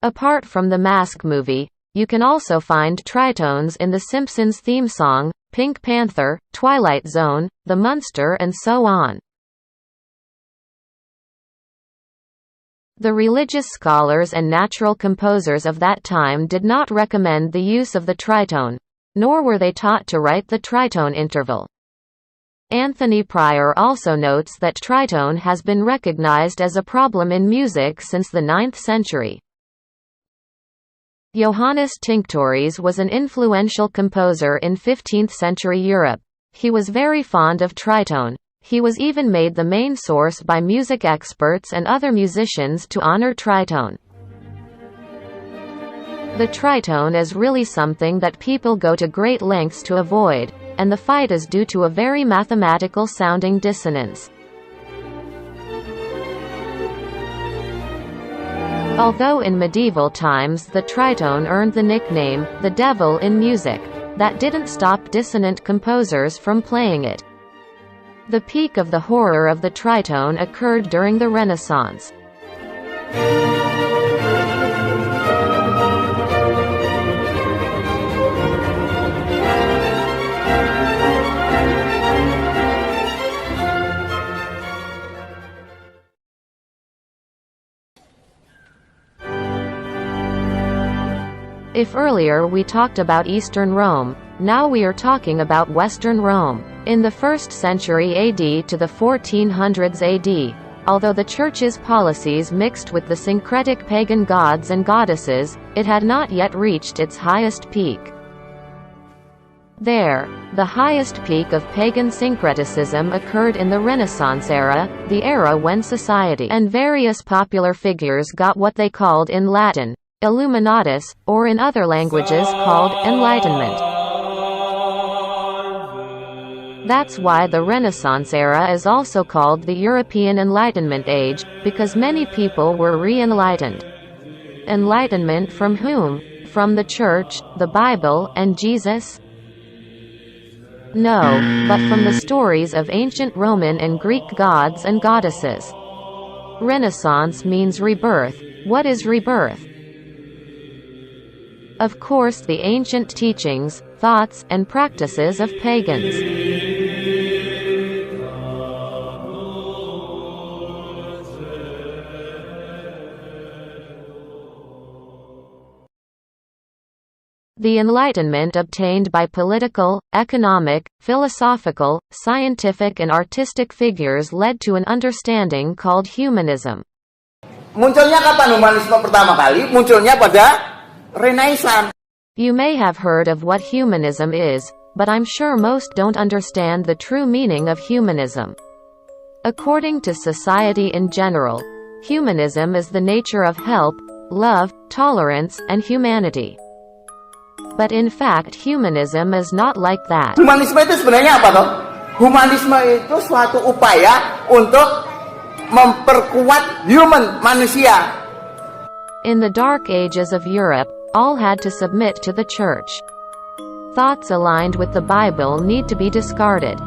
Apart from the Mask movie, you can also find tritones in The Simpsons theme song, Pink Panther, Twilight Zone, The Munster and so on. The religious scholars and natural composers of that time did not recommend the use of the tritone, nor were they taught to write the tritone interval. Anthony Pryor also notes that tritone has been recognized as a problem in music since the 9th century. Johannes Tinctories was an influential composer in 15th-century Europe. He was very fond of tritone. He was even made the main source by music experts and other musicians to honor tritone. The tritone is really something that people go to great lengths to avoid, and the fight is due to a very mathematical-sounding dissonance. Although in medieval times the tritone earned the nickname, the devil in music, that didn't stop dissonant composers from playing it. The peak of the horror of the tritone occurred during the Renaissance. If earlier we talked about Eastern Rome, now we are talking about Western Rome. In the 1st century AD to the 1400s AD, although the Church's policies mixed with the syncretic pagan gods and goddesses, it had not yet reached its highest peak. There, the highest peak of pagan syncreticism occurred in the Renaissance era, the era when society and various popular figures got what they called in Latin, Illuminatus, or in other languages called Enlightenment. That's why the Renaissance era is also called the European Enlightenment Age, because many people were re-enlightened. Enlightenment from whom? From the Church, the Bible, and Jesus? No, but from the stories of ancient Roman and Greek gods and goddesses. Renaissance means rebirth. What is rebirth? Of course, the ancient teachings, thoughts, and practices of pagans. The Enlightenment obtained by political, economic, philosophical, scientific and artistic figures led to an understanding called humanism. Munculnya kapan humanisme pertama kali? Munculnya pada Renaissance. You may have heard of what humanism is, but I'm sure most don't understand the true meaning of humanism. According to society in general, humanism is the nature of help, love, tolerance, and humanity. But in fact, humanism is not like that. Humanisme itu sebenarnya apa toh? Humanisme itu suatu upaya untuk memperkuat manusia. In the Dark Ages of Europe, all had to submit to the Church. Thoughts aligned with the Bible need to be discarded.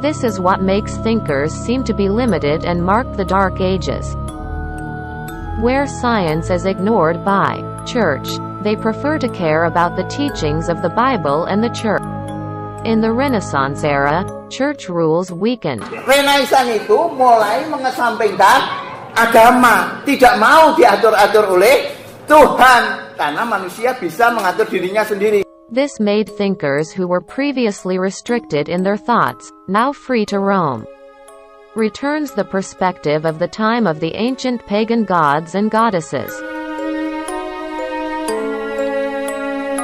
This is what makes thinkers seem to be limited and mark the Dark Ages. Where science is ignored by Church, they prefer to care about the teachings of the Bible and the Church. In the Renaissance era, Church rules weakened. Renaissance itu mulai mengesampingkan agama, tidak mau diatur-atur oleh Tuhan, karena manusia bisa mengatur dirinya sendiri. This made thinkers who were previously restricted in their thoughts, now free to roam. Returns the perspective of the time of the ancient pagan gods and goddesses.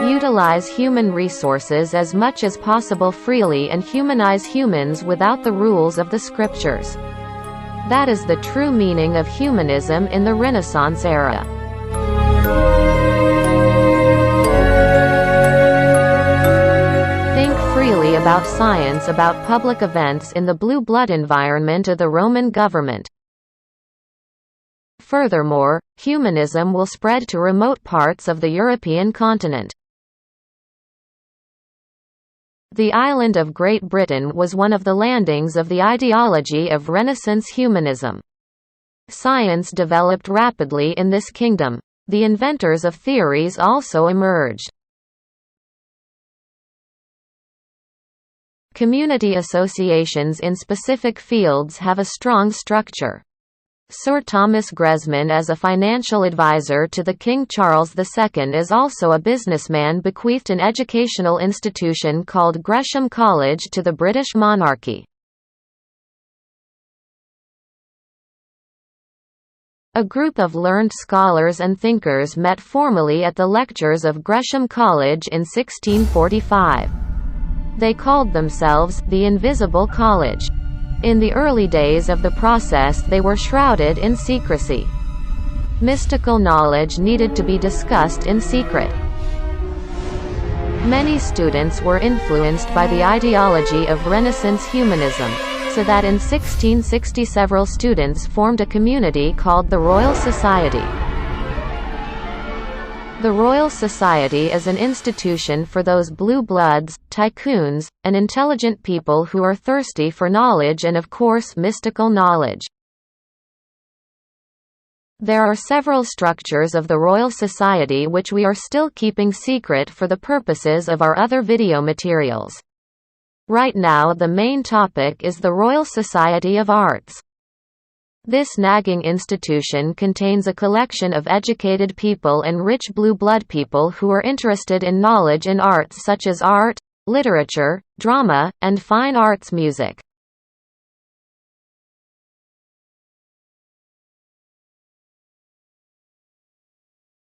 Utilize human resources as much as possible freely and humanize humans without the rules of the scriptures. That is the true meaning of humanism in the Renaissance era. Think freely about science, about public events in the blue blood environment of the Roman government. Furthermore, humanism will spread to remote parts of the European continent. The island of Great Britain was one of the landings of the ideology of Renaissance humanism. Science developed rapidly in this kingdom. the inventors of theories also emerged. Community associations in specific fields have a strong structure. Sir Thomas Gresman, as a financial advisor to the King Charles II, is also a businessman, bequeathed an educational institution called Gresham College to the British monarchy. A group of learned scholars and thinkers met formally at the lectures of Gresham College in 1645. They called themselves the Invisible College. In the early days of the process they were shrouded in secrecy. Mystical knowledge needed to be discussed in secret. Many students were influenced by the ideology of Renaissance humanism, so that in 1660 several students formed a community called the Royal Society. The Royal Society is an institution for those blue bloods, tycoons, and intelligent people who are thirsty for knowledge and, of course, mystical knowledge. There are several structures of the Royal Society which we are still keeping secret for the purposes of our other video materials. Right now the main topic is the Royal Society of Arts. This nagging institution contains a collection of educated people and rich blue blood people who are interested in knowledge in arts such as art, literature, drama, and fine arts music.